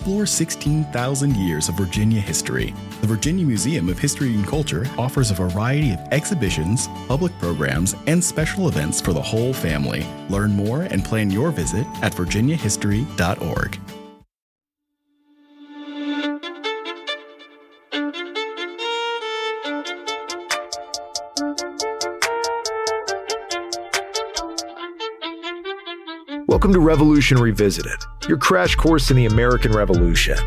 Explore 16,000 years of Virginia history. The Virginia Museum of History and Culture offers a variety of exhibitions, public programs, and special events for the whole family. Learn more and plan your visit at virginiahistory.org. Welcome to Revolution Revisited, your crash course in the American Revolution.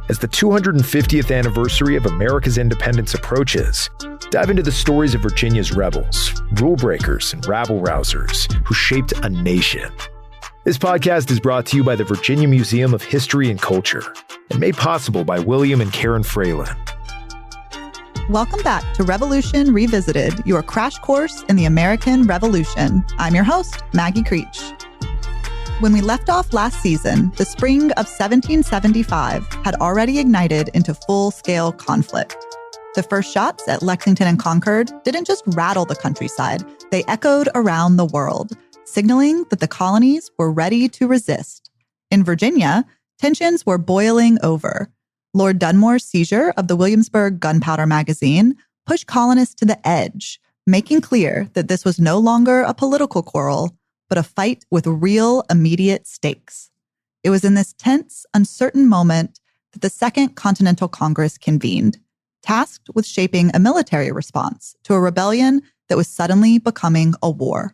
As the 250th anniversary of America's independence approaches, dive into the stories of Virginia's rebels, rule breakers, and rabble-rousers who shaped a nation. This podcast is brought to you by the Virginia Museum of History and Culture and made possible by William and Karen Fralin. Welcome back to Revolution Revisited, your crash course in the American Revolution. I'm your host, Maggie Creech. When we left off last season, the spring of 1775 had already ignited into full-scale conflict. The first shots at Lexington and Concord didn't just rattle the countryside, they echoed around the world, signaling that the colonies were ready to resist. In Virginia, tensions were boiling over. Lord Dunmore's seizure of the Williamsburg gunpowder magazine pushed colonists to the edge, making clear that this was no longer a political quarrel, but a fight with real, immediate stakes. It was in this tense, uncertain moment that the Second Continental Congress convened, tasked with shaping a military response to a rebellion that was suddenly becoming a war.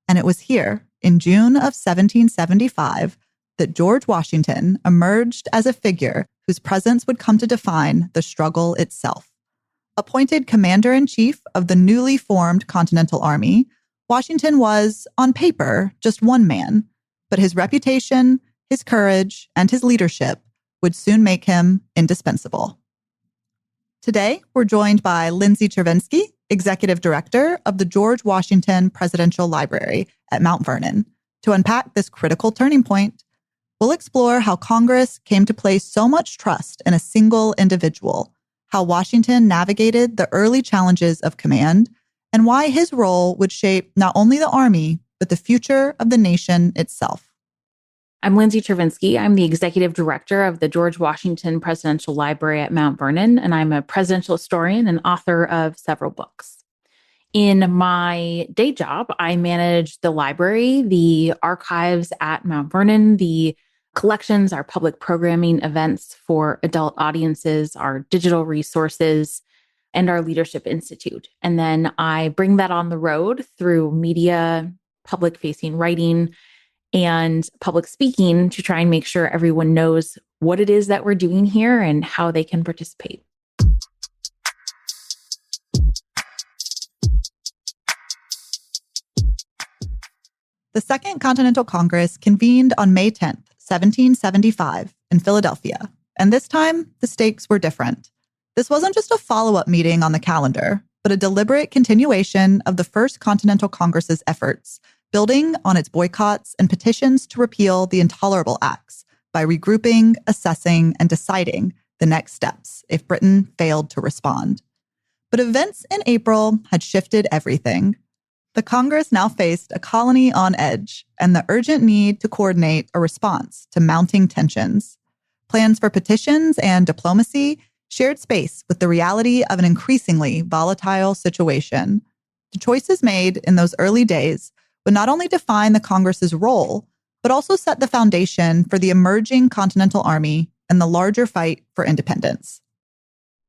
And it was here, in June of 1775, that George Washington emerged as a figure whose presence would come to define the struggle itself. Appointed commander-in-chief of the newly formed Continental Army, Washington was, on paper, just one man, but his reputation, his courage, and his leadership would soon make him indispensable. Today, we're joined by Lindsay Chervinsky, Executive Director of the George Washington Presidential Library at Mount Vernon. To unpack this critical turning point, we'll explore how Congress came to place so much trust in a single individual, how Washington navigated the early challenges of command, and why his role would shape not only the Army, but the future of the nation itself. I'm Lindsay Chervinsky. I'm the Executive Director of the George Washington Presidential Library at Mount Vernon, and I'm a presidential historian and author of several books. In my day job, I manage the library, the archives at Mount Vernon, the collections, our public programming events for adult audiences, our digital resources, and our Leadership Institute. And then I bring that on the road through media, public-facing writing, and public speaking to try and make sure everyone knows what it is that we're doing here and how they can participate. The Second Continental Congress convened on May 10th, 1775, in Philadelphia. And this time, the stakes were different. This wasn't just a follow-up meeting on the calendar, but a deliberate continuation of the First Continental Congress's efforts, building on its boycotts and petitions to repeal the intolerable acts by regrouping, assessing, and deciding the next steps if Britain failed to respond. But events in April had shifted everything. The Congress now faced a colony on edge and the urgent need to coordinate a response to mounting tensions. Plans for petitions and diplomacy shared space with the reality of an increasingly volatile situation. The choices made in those early days would not only define the Congress's role, but also set the foundation for the emerging Continental Army and the larger fight for independence.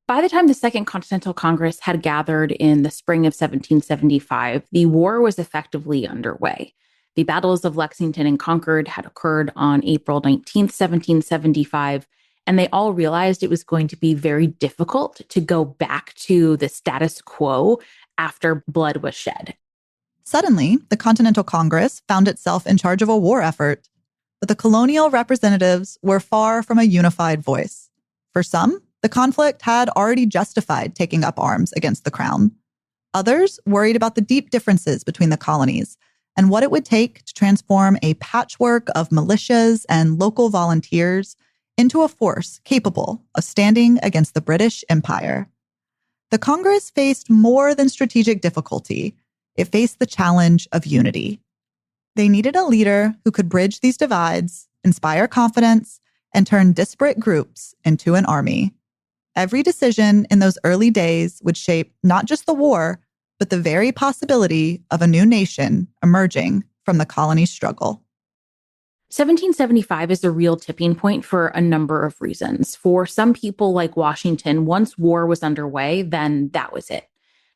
By the time the Second Continental Congress had gathered in the spring of 1775, the war was effectively underway. The battles of Lexington and Concord had occurred on April 19th, 1775, and they all realized it was going to be very difficult to go back to the status quo after blood was shed. Suddenly, the Continental Congress found itself in charge of a war effort, but the colonial representatives were far from a unified voice. For some, the conflict had already justified taking up arms against the crown. Others worried about the deep differences between the colonies and what it would take to transform a patchwork of militias and local volunteers into a force capable of standing against the British Empire. The Congress faced more than strategic difficulty. It faced the challenge of unity. They needed a leader who could bridge these divides, inspire confidence, and turn disparate groups into an army. Every decision in those early days would shape not just the war, but the very possibility of a new nation emerging from the colony's struggle. 1775 is a real tipping point for a number of reasons. For some people like Washington, once war was underway, then that was it.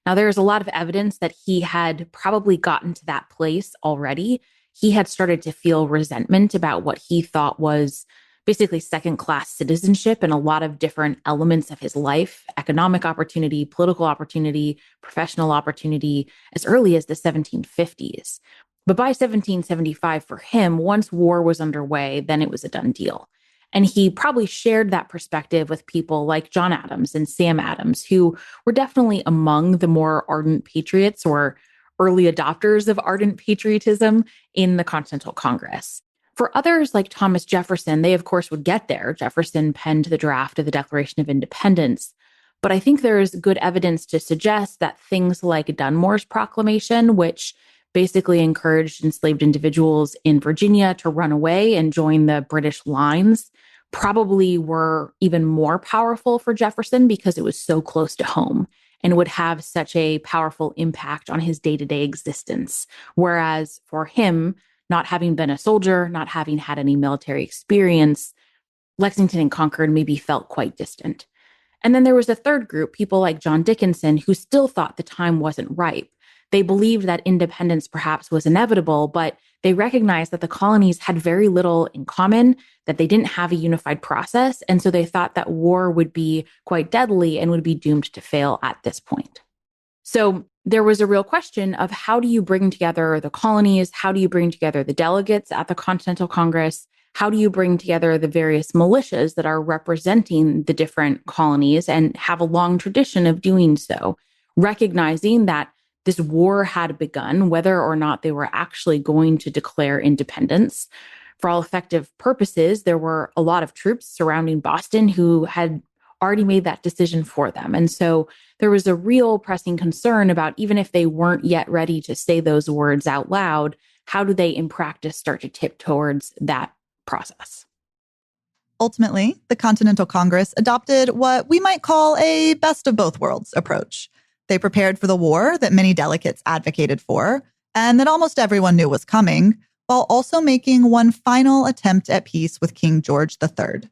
Now, there's a lot of evidence that he had probably gotten to that place already. He had started to feel resentment about what he thought was basically second-class citizenship in a lot of different elements of his life: economic opportunity, political opportunity, professional opportunity, as early as the 1750s. But by 1775, for him, once war was underway, then it was a done deal. And he probably shared that perspective with people like John Adams and Sam Adams, who were definitely among the more ardent patriots or early adopters of ardent patriotism in the Continental Congress. For others like Thomas Jefferson, they of course would get there. Jefferson penned the draft of the Declaration of Independence. But I think there is good evidence to suggest that things like Dunmore's proclamation, which basically encouraged enslaved individuals in Virginia to run away and join the British lines, probably were even more powerful for Jefferson because it was so close to home and would have such a powerful impact on his day-to-day existence. Whereas for him, not having been a soldier, not having had any military experience, Lexington and Concord maybe felt quite distant. And then there was a third group, people like John Dickinson, who still thought the time wasn't ripe. They believed that independence perhaps was inevitable, but they recognized that the colonies had very little in common, that they didn't have a unified process, and so they thought that war would be quite deadly and would be doomed to fail at this point. So there was a real question of how do you bring together the colonies? How do you bring together the delegates at the Continental Congress? How do you bring together the various militias that are representing the different colonies and have a long tradition of doing so, recognizing that this war had begun, whether or not they were actually going to declare independence. For all effective purposes, there were a lot of troops surrounding Boston who had already made that decision for them. And so there was a real pressing concern about, even if they weren't yet ready to say those words out loud, how do they in practice start to tip towards that process? Ultimately, the Continental Congress adopted what we might call a best of both worlds approach. They prepared for the war that many delegates advocated for, and that almost everyone knew was coming, while also making one final attempt at peace with King George III.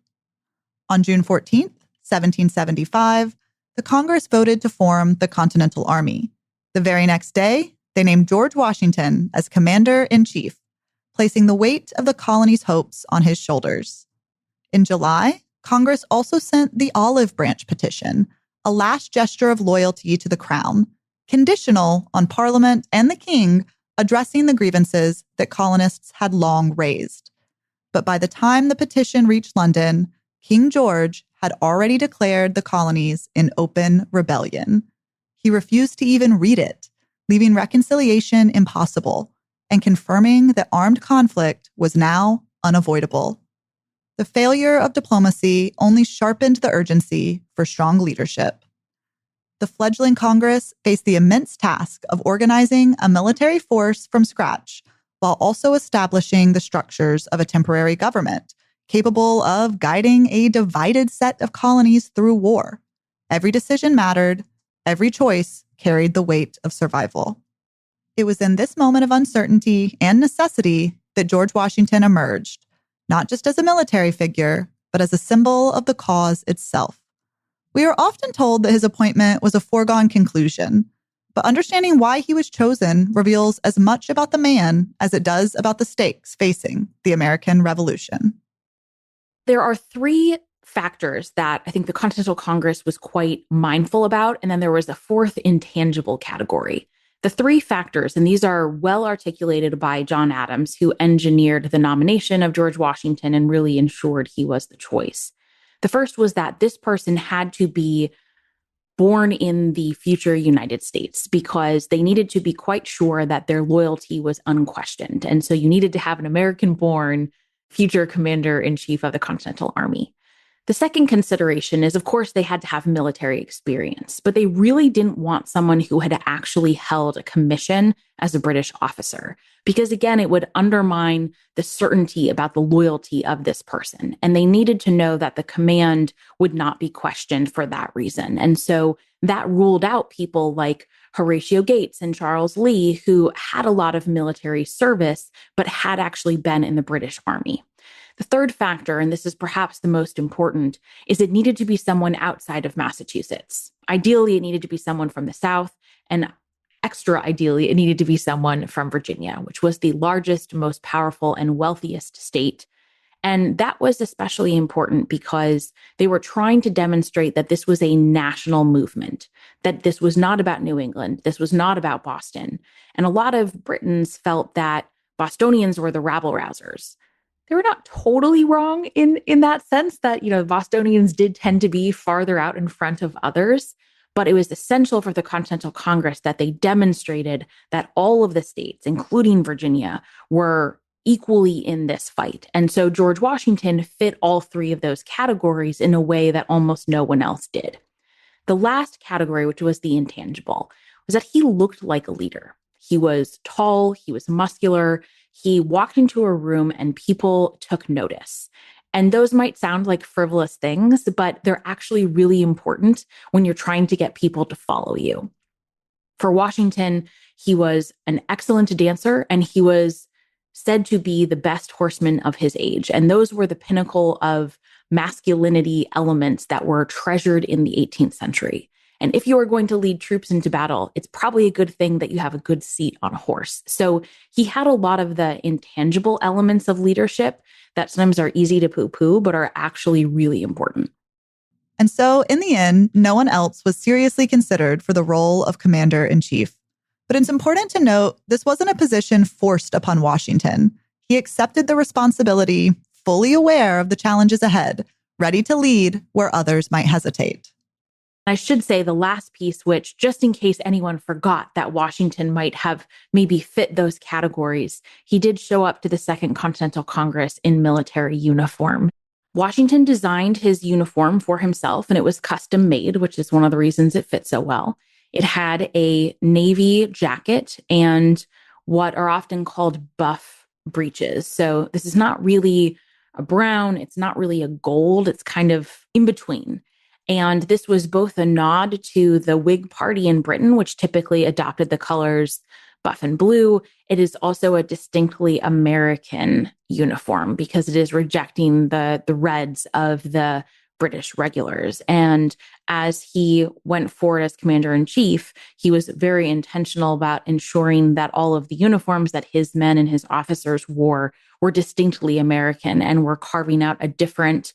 On June 14th, 1775, the Congress voted to form the Continental Army. The very next day, they named George Washington as commander-in-chief, placing the weight of the colony's hopes on his shoulders. In July, Congress also sent the Olive Branch Petition, a last gesture of loyalty to the crown, conditional on Parliament and the king addressing the grievances that colonists had long raised. But by the time the petition reached London, King George had already declared the colonies in open rebellion. He refused to even read it, leaving reconciliation impossible and confirming that armed conflict was now unavoidable. The failure of diplomacy only sharpened the urgency for strong leadership. The fledgling Congress faced the immense task of organizing a military force from scratch, while also establishing the structures of a temporary government capable of guiding a divided set of colonies through war. Every decision mattered. Every choice carried the weight of survival. It was in this moment of uncertainty and necessity that George Washington emerged, not just as a military figure, but as a symbol of the cause itself. We are often told that his appointment was a foregone conclusion, but understanding why he was chosen reveals as much about the man as it does about the stakes facing the American Revolution. There are three factors that I think the Continental Congress was quite mindful about, and then there was a fourth intangible category. The three factors, and these are well articulated by John Adams, who engineered the nomination of George Washington and really ensured he was the choice. The first was that this person had to be born in the future United States because they needed to be quite sure that their loyalty was unquestioned. And so you needed to have an American-born future commander-in-chief of the Continental Army. The second consideration is, of course, they had to have military experience, but they really didn't want someone who had actually held a commission as a British officer, because again, it would undermine the certainty about the loyalty of this person. And they needed to know that the command would not be questioned for that reason. And so that ruled out people like Horatio Gates and Charles Lee, who had a lot of military service, but had actually been in the British Army. The third factor, and this is perhaps the most important, is it needed to be someone outside of Massachusetts. Ideally, it needed to be someone from the South, and extra ideally, it needed to be someone from Virginia, which was the largest, most powerful, and wealthiest state. And that was especially important because they were trying to demonstrate that this was a national movement, that this was not about New England, this was not about Boston. And a lot of Britons felt that Bostonians were the rabble-rousers. They were not totally wrong in that sense that, Bostonians did tend to be farther out in front of others, but it was essential for the Continental Congress that they demonstrated that all of the states, including Virginia, were equally in this fight. And so George Washington fit all three of those categories in a way that almost no one else did. The last category, which was the intangible, was that he looked like a leader. He was tall, he was muscular, he walked into a room and people took notice. And those might sound like frivolous things, but they're actually really important when you're trying to get people to follow you. For Washington, he was an excellent dancer and he was said to be the best horseman of his age. And those were the pinnacle of masculinity elements that were treasured in the 18th century. And if you are going to lead troops into battle, it's probably a good thing that you have a good seat on a horse. So he had a lot of the intangible elements of leadership that sometimes are easy to poo-poo, but are actually really important. And so in the end, no one else was seriously considered for the role of commander-in-chief. But it's important to note this wasn't a position forced upon Washington. He accepted the responsibility, fully aware of the challenges ahead, ready to lead where others might hesitate. I should say the last piece, which just in case anyone forgot that Washington might have maybe fit those categories, he did show up to the Second Continental Congress in military uniform. Washington designed his uniform for himself, and it was custom made, which is one of the reasons it fit so well. It had a navy jacket and what are often called buff breeches. So this is not really a brown, it's not really a gold, it's kind of in between. And this was both a nod to the Whig Party in Britain, which typically adopted the colors buff and blue. It is also a distinctly American uniform because it is rejecting the reds of the British regulars. And as he went forward as commander-in-chief, he was very intentional about ensuring that all of the uniforms that his men and his officers wore were distinctly American and were carving out a different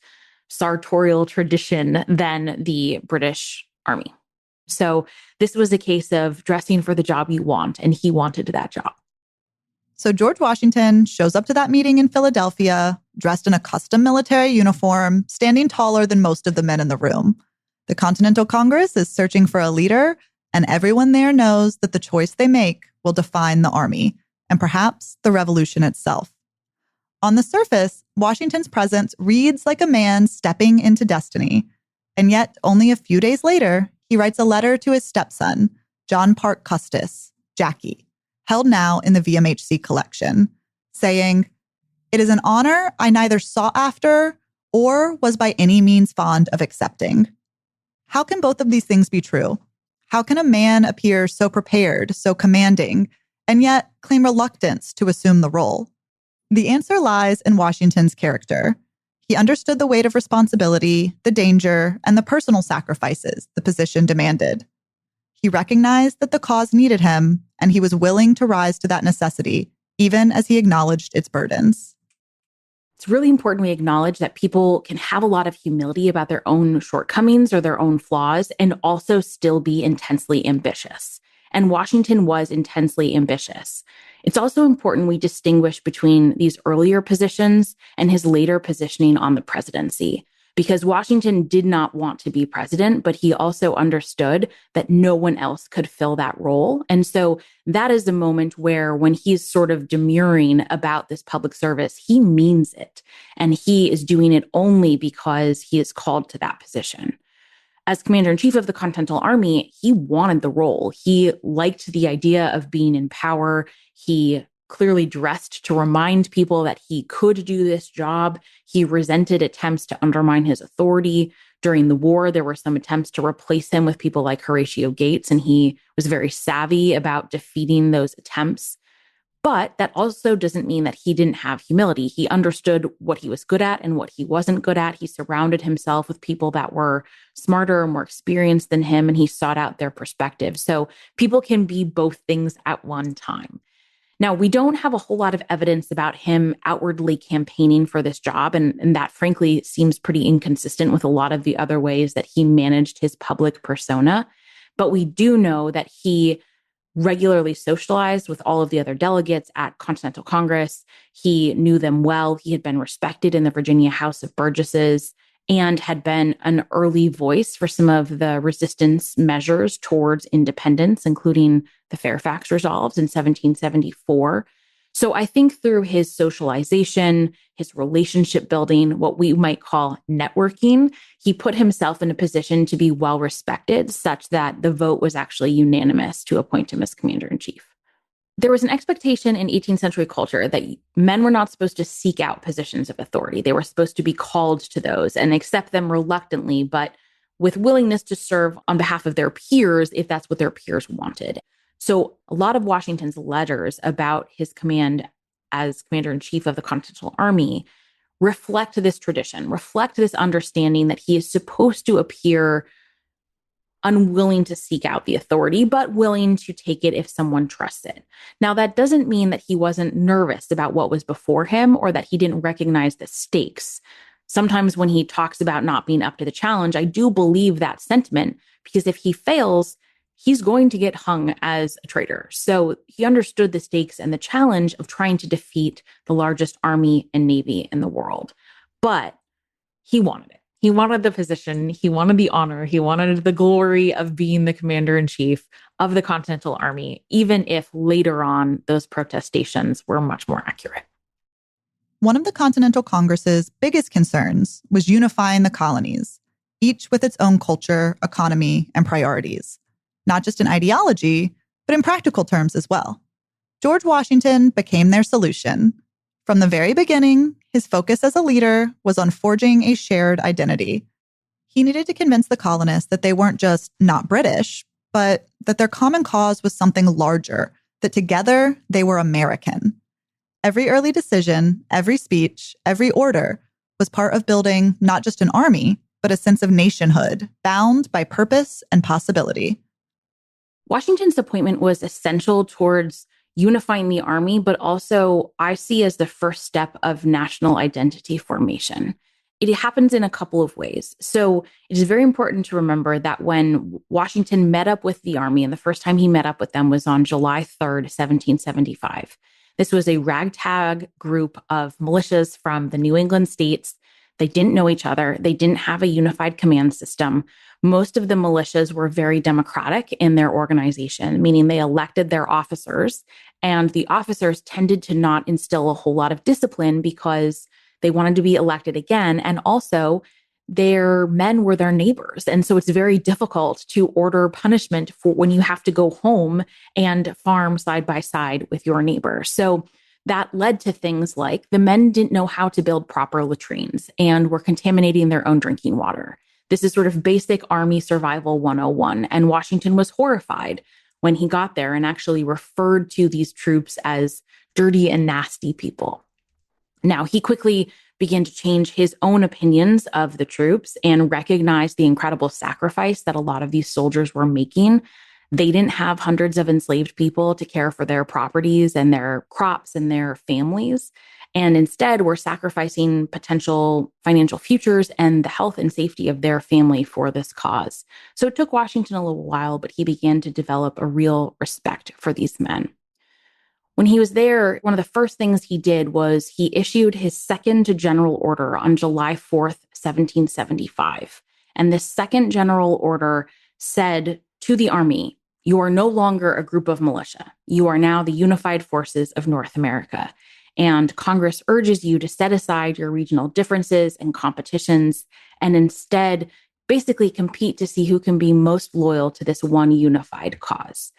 sartorial tradition than the British Army. So this was a case of dressing for the job you want, and he wanted that job. So George Washington shows up to that meeting in Philadelphia, dressed in a custom military uniform, standing taller than most of the men in the room. The Continental Congress is searching for a leader, and everyone there knows that the choice they make will define the army, and perhaps the revolution itself. On the surface, Washington's presence reads like a man stepping into destiny. And yet, only a few days later, he writes a letter to his stepson, John Parke Custis, Jackie, held now in the VMHC collection, saying, "It is an honor I neither sought after or was by any means fond of accepting." How can both of these things be true? How can a man appear so prepared, so commanding, and yet claim reluctance to assume the role? The answer lies in Washington's character. He understood the weight of responsibility, the danger, and the personal sacrifices the position demanded. He recognized that the cause needed him, and he was willing to rise to that necessity, even as he acknowledged its burdens. It's really important we acknowledge that people can have a lot of humility about their own shortcomings or their own flaws and also still be intensely ambitious. And Washington was intensely ambitious. It's also important we distinguish between these earlier positions and his later positioning on the presidency, because Washington did not want to be president, but he also understood that no one else could fill that role. And so that is the moment where, when he's sort of demurring about this public service, he means it. And he is doing it only because he is called to that position. As commander-in-chief of the Continental Army, he wanted the role. He liked the idea of being in power. He clearly dressed to remind people that he could do this job. He resented attempts to undermine his authority. During the war, there were some attempts to replace him with people like Horatio Gates, and he was very savvy about defeating those attempts. But that also doesn't mean that he didn't have humility. He understood what he was good at and what he wasn't good at. He surrounded himself with people that were smarter and more experienced than him, and he sought out their perspective. So people can be both things at one time. Now, we don't have a whole lot of evidence about him outwardly campaigning for this job, and that frankly seems pretty inconsistent with a lot of the other ways that he managed his public persona. But we do know that he regularly socialized with all of the other delegates at Continental Congress. He knew them well. He had been respected in the Virginia House of Burgesses and had been an early voice for some of the resistance measures towards independence, including the Fairfax Resolves in 1774. So I think through his socialization, his relationship building, what we might call networking, he put himself in a position to be well respected, such that the vote was actually unanimous to appoint him as commander-in-chief. There was an expectation in 18th century culture that men were not supposed to seek out positions of authority. They were supposed to be called to those and accept them reluctantly, but with willingness to serve on behalf of their peers if that's what their peers wanted. So a lot of Washington's letters about his command as commander-in-chief of the Continental Army reflect this tradition, reflect this understanding that he is supposed to appear unwilling to seek out the authority, but willing to take it if someone trusts it. Now, that doesn't mean that he wasn't nervous about what was before him or that he didn't recognize the stakes. Sometimes when he talks about not being up to the challenge, I do believe that sentiment, because if he fails, he's going to get hung as a traitor. So he understood the stakes and the challenge of trying to defeat the largest army and navy in the world. But he wanted it. He wanted the position. He wanted the honor. He wanted the glory of being the commander-in-chief of the Continental Army, even if later on those protestations were much more accurate. One of the Continental Congress's biggest concerns was unifying the colonies, each with its own culture, economy, and priorities, not just in ideology, but in practical terms as well. George Washington became their solution. From the very beginning, his focus as a leader was on forging a shared identity. He needed to convince the colonists that they weren't just not British, but that their common cause was something larger, that together they were American. Every early decision, every speech, every order was part of building not just an army, but a sense of nationhood, bound by purpose and possibility. Washington's appointment was essential towards unifying the army, but also I see as the first step of national identity formation. It happens in a couple of ways. So it is very important to remember that when Washington met up with the army, and the first time he met up with them was on July 3rd, 1775. This was a ragtag group of militias from the New England states. They didn't know each other. They didn't have a unified command system. Most of the militias were very democratic in their organization, meaning they elected their officers, and the officers tended to not instill a whole lot of discipline because they wanted to be elected again. And also their men were their neighbors. And so it's very difficult to order punishment for when you have to go home and farm side by side with your neighbor. So that led to things like the men didn't know how to build proper latrines and were contaminating their own drinking water. This is sort of basic Army survival 101. And Washington was horrified when he got there and actually referred to these troops as dirty and nasty people. Now, he quickly began to change his own opinions of the troops and recognize the incredible sacrifice that a lot of these soldiers were making. They didn't have hundreds of enslaved people to care for their properties and their crops and their families. And instead, were sacrificing potential financial futures and the health and safety of their family for this cause. So it took Washington a little while, but he began to develop a real respect for these men. When he was there, one of the first things he did was he issued his second general order on July 4th, 1775. And this second general order said to the Army, "You are no longer a group of militia. You are now the unified forces of North America. And Congress urges you to set aside your regional differences and competitions and instead basically compete to see who can be most loyal to this one unified cause."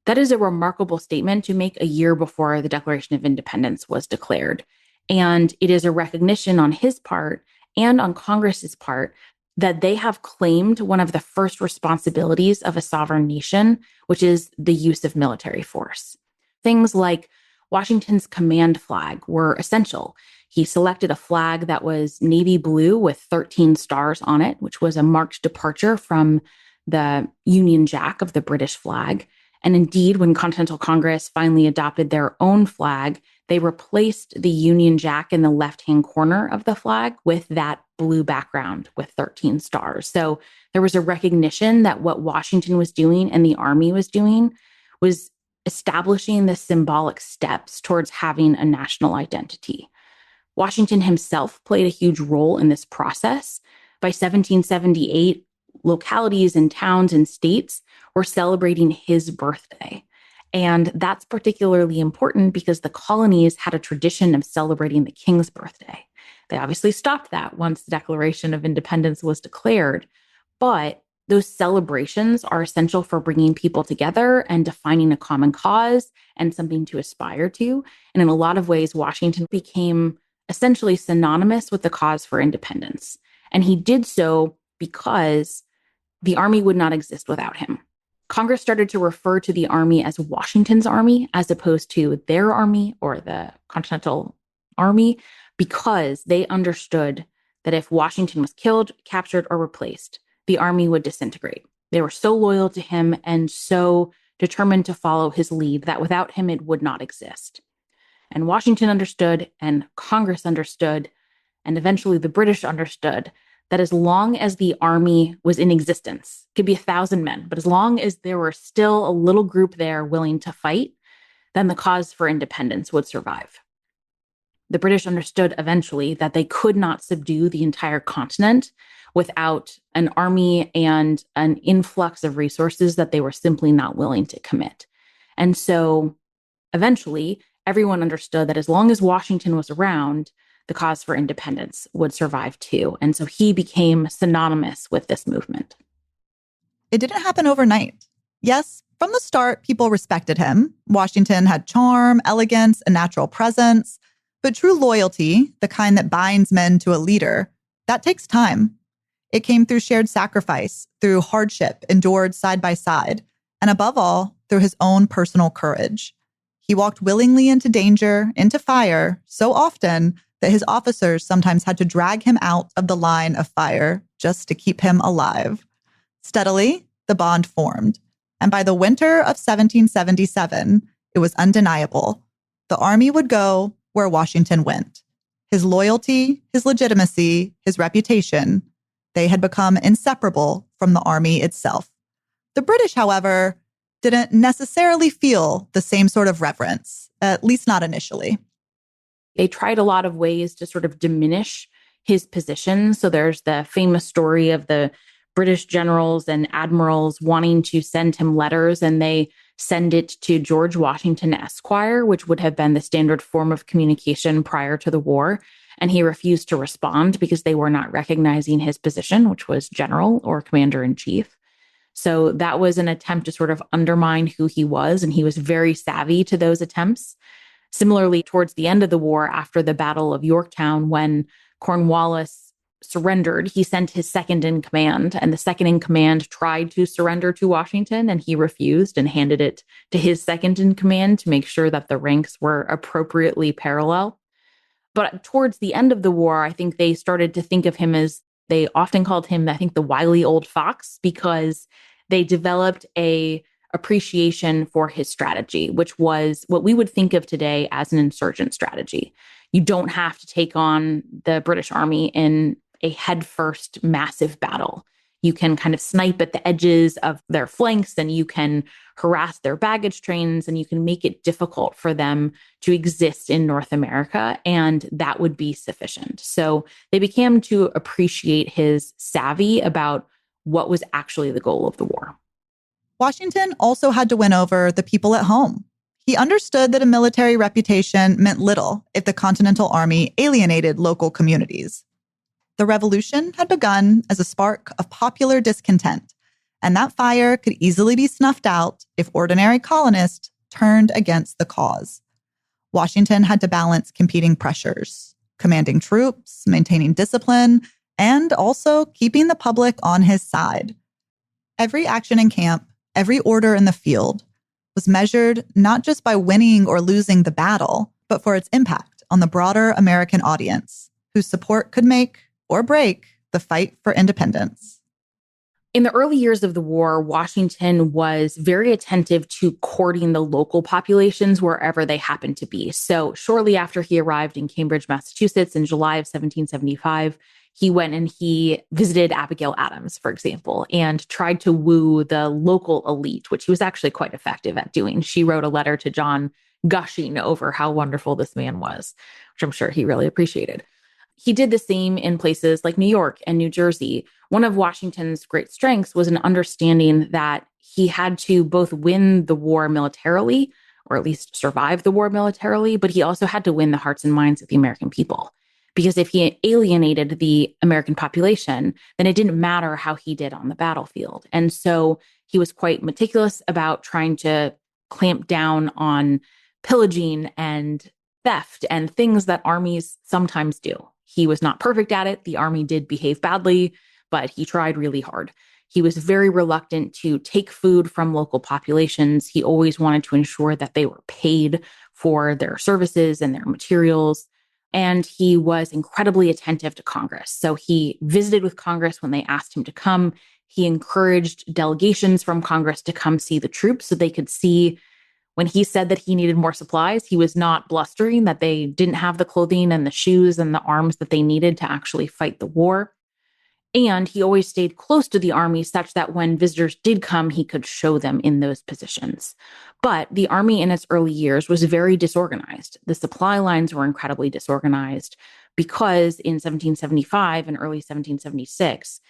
That is a remarkable statement to make a year before the Declaration of Independence was declared. And it is a recognition on his part and on Congress's part that they have claimed one of the first responsibilities of a sovereign nation, which is the use of military force. Things like Washington's command flag were essential. He selected a flag that was navy blue with 13 stars on it, which was a marked departure from the Union Jack of the British flag. And indeed, when Continental Congress finally adopted their own flag, they replaced the Union Jack in the left-hand corner of the flag with that blue background with 13 stars. So there was a recognition that what Washington was doing and the Army was doing was establishing the symbolic steps towards having a national identity. Washington himself played a huge role in this process. By 1778, localities and towns and states were celebrating his birthday. And that's particularly important because the colonies had a tradition of celebrating the king's birthday. They obviously stopped that once the Declaration of Independence was declared, but those celebrations are essential for bringing people together and defining a common cause and something to aspire to. And in a lot of ways, Washington became essentially synonymous with the cause for independence. And he did so because the Army would not exist without him. Congress started to refer to the Army as Washington's Army as opposed to their army or the Continental Army, because they understood that if Washington was killed, captured, or replaced, the Army would disintegrate. They were so loyal to him and so determined to follow his lead that without him, it would not exist. And Washington understood, and Congress understood, and eventually the British understood that as long as the Army was in existence, it could be 1,000 men, but as long as there were still a little group there willing to fight, then the cause for independence would survive. The British understood eventually that they could not subdue the entire continent without an army and an influx of resources that they were simply not willing to commit. And so eventually, everyone understood that as long as Washington was around, the cause for independence would survive too. And so he became synonymous with this movement. It didn't happen overnight. Yes, from the start, people respected him. Washington had charm, elegance, a natural presence. But true loyalty, the kind that binds men to a leader, that takes time. It came through shared sacrifice, through hardship endured side by side, and above all, through his own personal courage. He walked willingly into danger, into fire, so often that his officers sometimes had to drag him out of the line of fire just to keep him alive. Steadily, the bond formed. And by the winter of 1777, it was undeniable. The Army would go where Washington went. His loyalty, his legitimacy, his reputation, they had become inseparable from the Army itself. The British, however, didn't necessarily feel the same sort of reverence, at least not initially. They tried a lot of ways to sort of diminish his position. So there's the famous story of the British generals and admirals wanting to send him letters, and they send it to George Washington Esquire, which would have been the standard form of communication prior to the war. And he refused to respond because they were not recognizing his position, which was general or commander-in-chief. So that was an attempt to sort of undermine who he was, and he was very savvy to those attempts. Similarly, towards the end of the war, after the Battle of Yorktown, when Cornwallis surrendered, he sent his second in command, and the second in command tried to surrender to Washington, and he refused and handed it to his second in command to make sure that the ranks were appropriately parallel. But towards the end of the war, I think they started to think of him as, they often called him, I think, the wily old fox, because they developed a appreciation for his strategy, which was what we would think of today as an insurgent strategy. You don't have to take on the British Army in a headfirst massive battle. You can kind of snipe at the edges of their flanks, and you can harass their baggage trains, and you can make it difficult for them to exist in North America. And that would be sufficient. So they began to appreciate his savvy about what was actually the goal of the war. Washington also had to win over the people at home. He understood that a military reputation meant little if the Continental Army alienated local communities. The revolution had begun as a spark of popular discontent, and that fire could easily be snuffed out if ordinary colonists turned against the cause. Washington had to balance competing pressures, commanding troops, maintaining discipline, and also keeping the public on his side. Every action in camp, every order in the field, was measured not just by winning or losing the battle, but for its impact on the broader American audience, whose support could make or break the fight for independence. In the early years of the war, Washington was very attentive to courting the local populations wherever they happened to be. So shortly after he arrived in Cambridge, Massachusetts in July of 1775, he went and he visited Abigail Adams, for example, and tried to woo the local elite, which he was actually quite effective at doing. She wrote a letter to John gushing over how wonderful this man was, which I'm sure he really appreciated. He did the same in places like New York and New Jersey. One of Washington's great strengths was an understanding that he had to both win the war militarily, or at least survive the war militarily, but he also had to win the hearts and minds of the American people. Because if he alienated the American population, then it didn't matter how he did on the battlefield. And so he was quite meticulous about trying to clamp down on pillaging and theft and things that armies sometimes do. He was not perfect at it. The army did behave badly, but he tried really hard. He was very reluctant to take food from local populations. He always wanted to ensure that they were paid for their services and their materials. And he was incredibly attentive to Congress. So he visited with Congress when they asked him to come. He encouraged delegations from Congress to come see the troops so they could see. When he said that he needed more supplies, he was not blustering that they didn't have the clothing and the shoes and the arms that they needed to actually fight the war. And he always stayed close to the army such that when visitors did come, he could show them in those positions. But the army in its early years was very disorganized. The supply lines were incredibly disorganized because in 1775 and early 1776,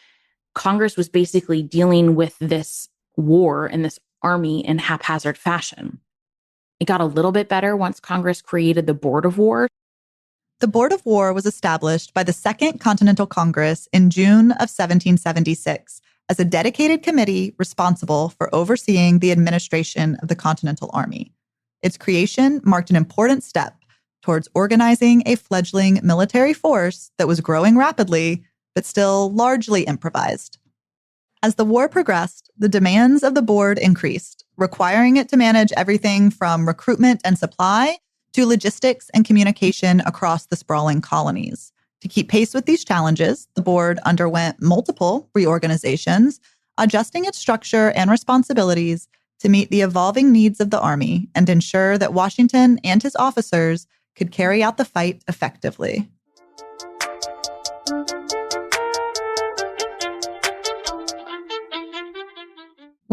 Congress was basically dealing with this war and this army in haphazard fashion. It got a little bit better once Congress created the Board of War. The Board of War was established by the Second Continental Congress in June of 1776 as a dedicated committee responsible for overseeing the administration of the Continental Army. Its creation marked an important step towards organizing a fledgling military force that was growing rapidly, but still largely improvised. As the war progressed, the demands of the board increased, requiring it to manage everything from recruitment and supply to logistics and communication across the sprawling colonies. To keep pace with these challenges, the board underwent multiple reorganizations, adjusting its structure and responsibilities to meet the evolving needs of the Army and ensure that Washington and his officers could carry out the fight effectively.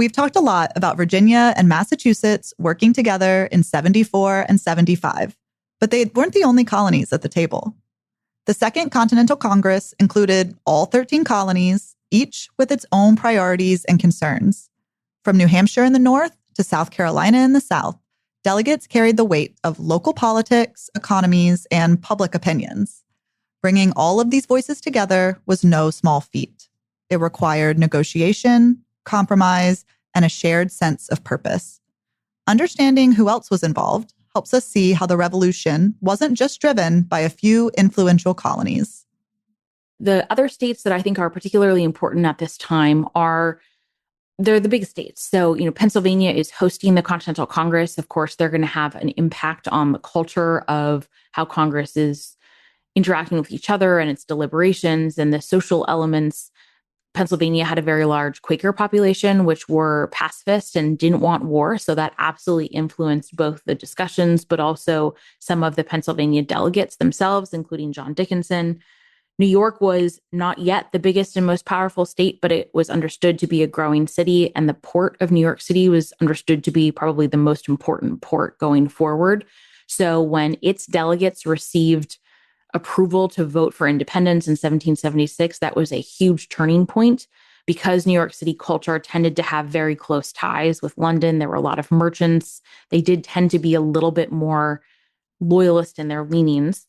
We've talked a lot about Virginia and Massachusetts working together in 74 and 75, but they weren't the only colonies at the table. The Second Continental Congress included all 13 colonies, each with its own priorities and concerns. From New Hampshire in the north to South Carolina in the south, delegates carried the weight of local politics, economies, and public opinions. Bringing all of these voices together was no small feat. It required negotiation, compromise, and a shared sense of purpose. Understanding who else was involved helps us see how the revolution wasn't just driven by a few influential colonies. The other states that I think are particularly important at this time they're the big states. So, Pennsylvania is hosting the Continental Congress. Of course, they're going to have an impact on the culture of how Congress is interacting with each other and its deliberations and the social elements. Pennsylvania had a very large Quaker population, which were pacifist and didn't want war. So that absolutely influenced both the discussions, but also some of the Pennsylvania delegates themselves, including John Dickinson. New York was not yet the biggest and most powerful state, but it was understood to be a growing city. And the port of New York City was understood to be probably the most important port going forward. So when its delegates received approval to vote for independence in 1776, that was a huge turning point because New York City culture tended to have very close ties with London. There were a lot of merchants. They did tend to be a little bit more loyalist in their leanings.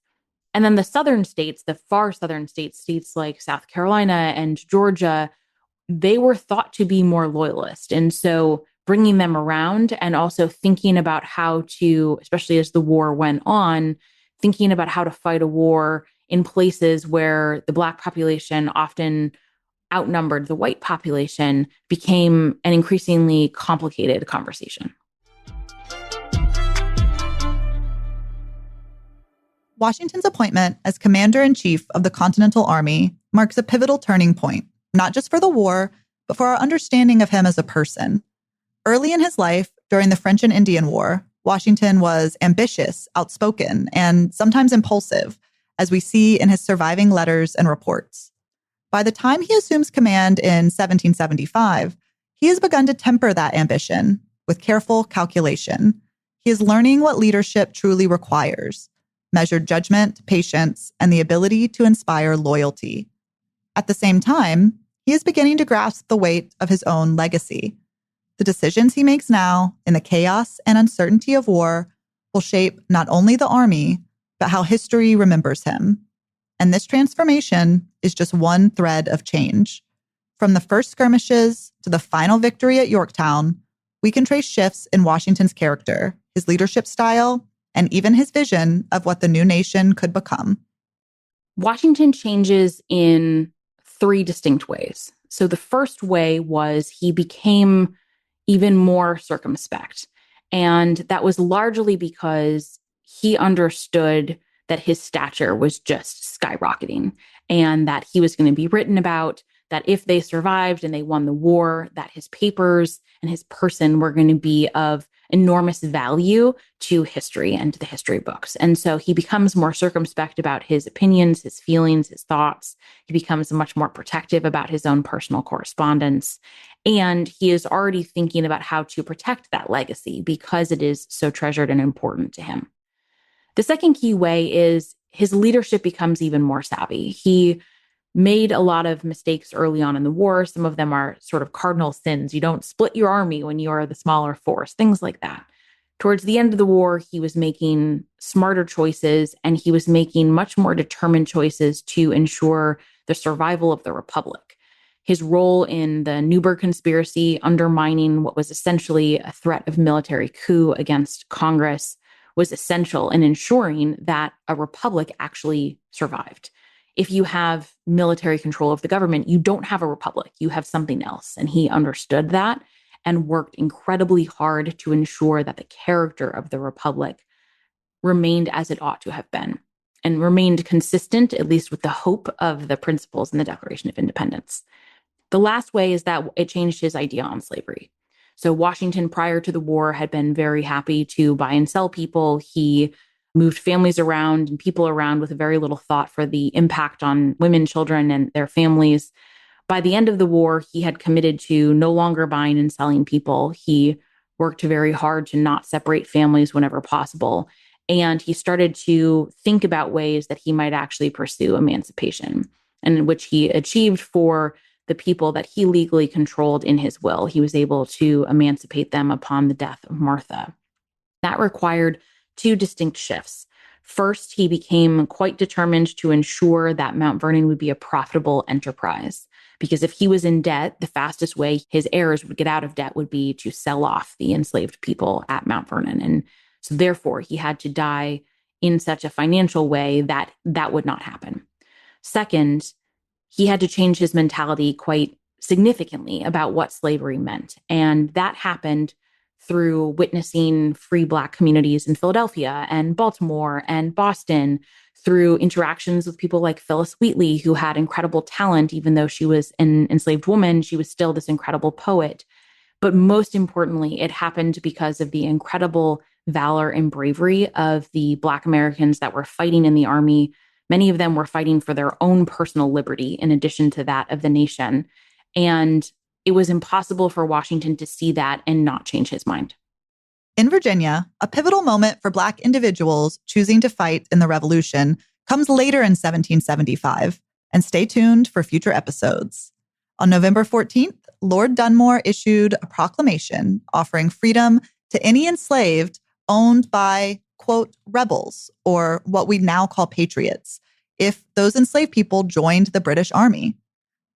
And then the southern states, the far southern states, states like South Carolina and Georgia, they were thought to be more loyalist. And so bringing them around and also thinking about how to, especially as the war went on, thinking about how to fight a war in places where the Black population often outnumbered the white population became an increasingly complicated conversation. Washington's appointment as Commander-in-Chief of the Continental Army marks a pivotal turning point, not just for the war, but for our understanding of him as a person. Early in his life, during the French and Indian War, Washington was ambitious, outspoken, and sometimes impulsive, as we see in his surviving letters and reports. By the time he assumes command in 1775, he has begun to temper that ambition with careful calculation. He is learning what leadership truly requires: measured judgment, patience, and the ability to inspire loyalty. At the same time, he is beginning to grasp the weight of his own legacy. The decisions he makes now, in the chaos and uncertainty of war, will shape not only the Army, but how history remembers him. And this transformation is just one thread of change. From the first skirmishes to the final victory at Yorktown, we can trace shifts in Washington's character, his leadership style, and even his vision of what the new nation could become. Washington changes in three distinct ways. So the first way was he became even more circumspect. And that was largely because he understood that his stature was just skyrocketing and that he was going to be written about, that if they survived and they won the war, that his papers and his person were going to be of enormous value to history and to the history books. And so he becomes more circumspect about his opinions, his feelings, his thoughts. He becomes much more protective about his own personal correspondence. And he is already thinking about how to protect that legacy because it is so treasured and important to him. The second key way is his leadership becomes even more savvy. He made a lot of mistakes early on in the war. Some of them are sort of cardinal sins. You don't split your army when you are the smaller force, things like that. Towards the end of the war, he was making smarter choices, and he was making much more determined choices to ensure the survival of the Republic. His role in the Newburgh conspiracy, undermining what was essentially a threat of military coup against Congress, was essential in ensuring that a republic actually survived. If you have military control of the government, you don't have a republic, you have something else. And he understood that and worked incredibly hard to ensure that the character of the republic remained as it ought to have been and remained consistent, at least with the hope of the principles in the Declaration of Independence. The last way is that it changed his idea on slavery. So Washington, prior to the war, had been very happy to buy and sell people. He moved families around and people around with very little thought for the impact on women, children, and their families. By the end of the war, he had committed to no longer buying and selling people. He worked very hard to not separate families whenever possible. And he started to think about ways that he might actually pursue emancipation, and in which he achieved for the people that he legally controlled in his will. He was able to emancipate them upon the death of Martha. That required two distinct shifts. First, he became quite determined to ensure that Mount Vernon would be a profitable enterprise, because if he was in debt, the fastest way his heirs would get out of debt would be to sell off the enslaved people at Mount Vernon. And so therefore, he had to die in such a financial way that that would not happen. Second, he had to change his mentality quite significantly about what slavery meant. And that happened through witnessing free Black communities in Philadelphia and Baltimore and Boston, through interactions with people like Phyllis Wheatley, who had incredible talent. Even though she was an enslaved woman, she was still this incredible poet. But most importantly, it happened because of the incredible valor and bravery of the Black Americans that were fighting in the Army, Many of them were fighting for their own personal liberty in addition to that of the nation. And it was impossible for Washington to see that and not change his mind. In Virginia, a pivotal moment for Black individuals choosing to fight in the Revolution comes later in 1775, and stay tuned for future episodes. On November 14th, Lord Dunmore issued a proclamation offering freedom to any enslaved owned by, quote, rebels, or what we now call patriots, if those enslaved people joined the British Army.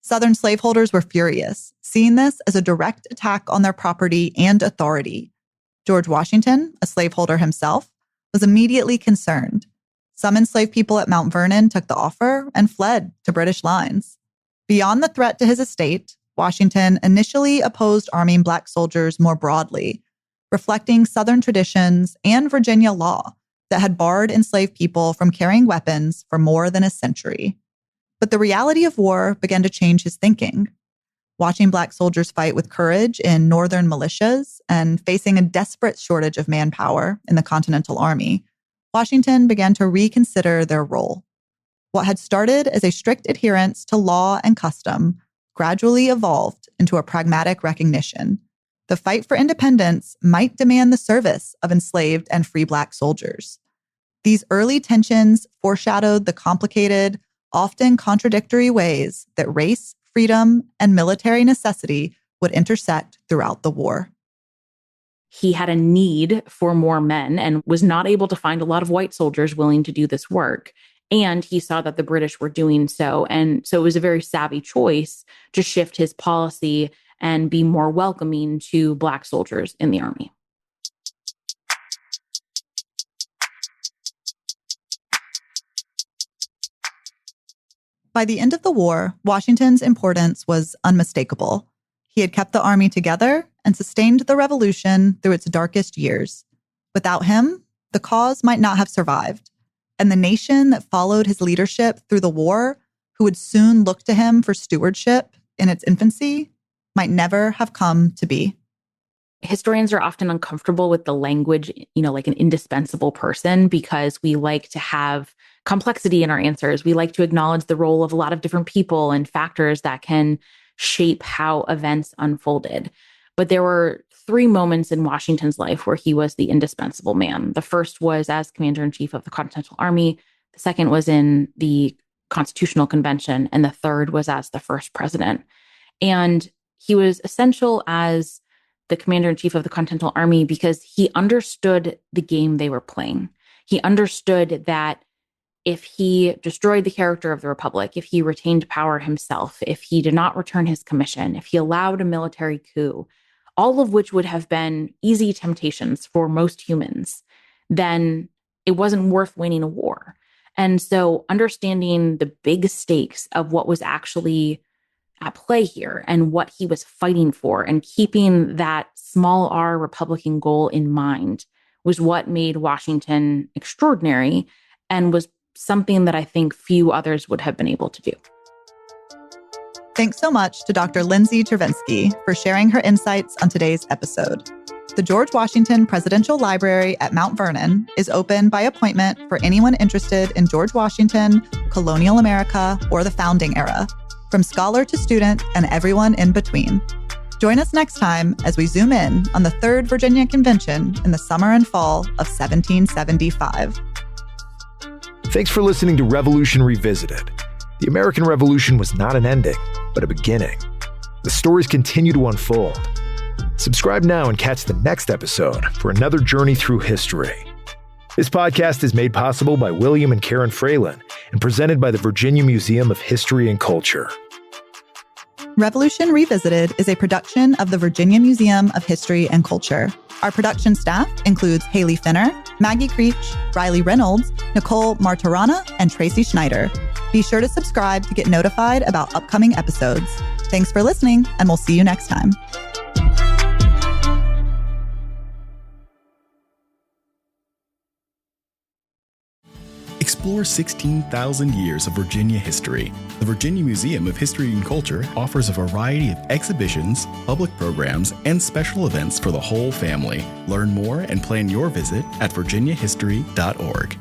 Southern slaveholders were furious, seeing this as a direct attack on their property and authority. George Washington, a slaveholder himself, was immediately concerned. Some enslaved people at Mount Vernon took the offer and fled to British lines. Beyond the threat to his estate, Washington initially opposed arming Black soldiers more broadly, reflecting Southern traditions and Virginia law that had barred enslaved people from carrying weapons for more than a century. But the reality of war began to change his thinking. Watching Black soldiers fight with courage in Northern militias and facing a desperate shortage of manpower in the Continental Army, Washington began to reconsider their role. What had started as a strict adherence to law and custom gradually evolved into a pragmatic recognition. The fight for independence might demand the service of enslaved and free Black soldiers. These early tensions foreshadowed the complicated, often contradictory ways that race, freedom, and military necessity would intersect throughout the war. He had a need for more men and was not able to find a lot of white soldiers willing to do this work. And he saw that the British were doing so. And so it was a very savvy choice to shift his policy and be more welcoming to Black soldiers in the Army. By the end of the war, Washington's importance was unmistakable. He had kept the Army together and sustained the Revolution through its darkest years. Without him, the cause might not have survived, and the nation that followed his leadership through the war, who would soon look to him for stewardship in its infancy, might never have come to be. Historians are often uncomfortable with the language, like an indispensable person, because we like to have complexity in our answers. We like to acknowledge the role of a lot of different people and factors that can shape how events unfolded. But there were 3 moments in Washington's life where he was the indispensable man. The first was as commander-in-chief of the Continental Army. The second was in the Constitutional Convention. And the third was as the first president. And he was essential as the commander-in-chief of the Continental Army because he understood the game they were playing. He understood that if he destroyed the character of the Republic, if he retained power himself, if he did not return his commission, if he allowed a military coup, all of which would have been easy temptations for most humans, then it wasn't worth winning a war. And so understanding the big stakes of what was actually at play here and what he was fighting for and keeping that small r Republican goal in mind was what made Washington extraordinary and was something that I think few others would have been able to do. Thanks so much to Dr. Lindsay Chervinsky for sharing her insights on today's episode. The George Washington Presidential Library at Mount Vernon is open by appointment for anyone interested in George Washington, colonial America, or the founding era, from scholar to student and everyone in between. Join us next time as we zoom in on the Third Virginia Convention in the summer and fall of 1775. Thanks for listening to Revolution Revisited. The American Revolution was not an ending, but a beginning. The stories continue to unfold. Subscribe now and catch the next episode for another journey through history. This podcast is made possible by William and Karen Fralin and presented by the Virginia Museum of History and Culture. Revolution Revisited is a production of the Virginia Museum of History and Culture. Our production staff includes Haley Finner, Maggie Creech, Riley Reynolds, Nicole Martorana, and Tracy Schneider. Be sure to subscribe to get notified about upcoming episodes. Thanks for listening, and we'll see you next time. Explore 16,000 years of Virginia history. The Virginia Museum of History and Culture offers a variety of exhibitions, public programs, and special events for the whole family. Learn more and plan your visit at virginiahistory.org.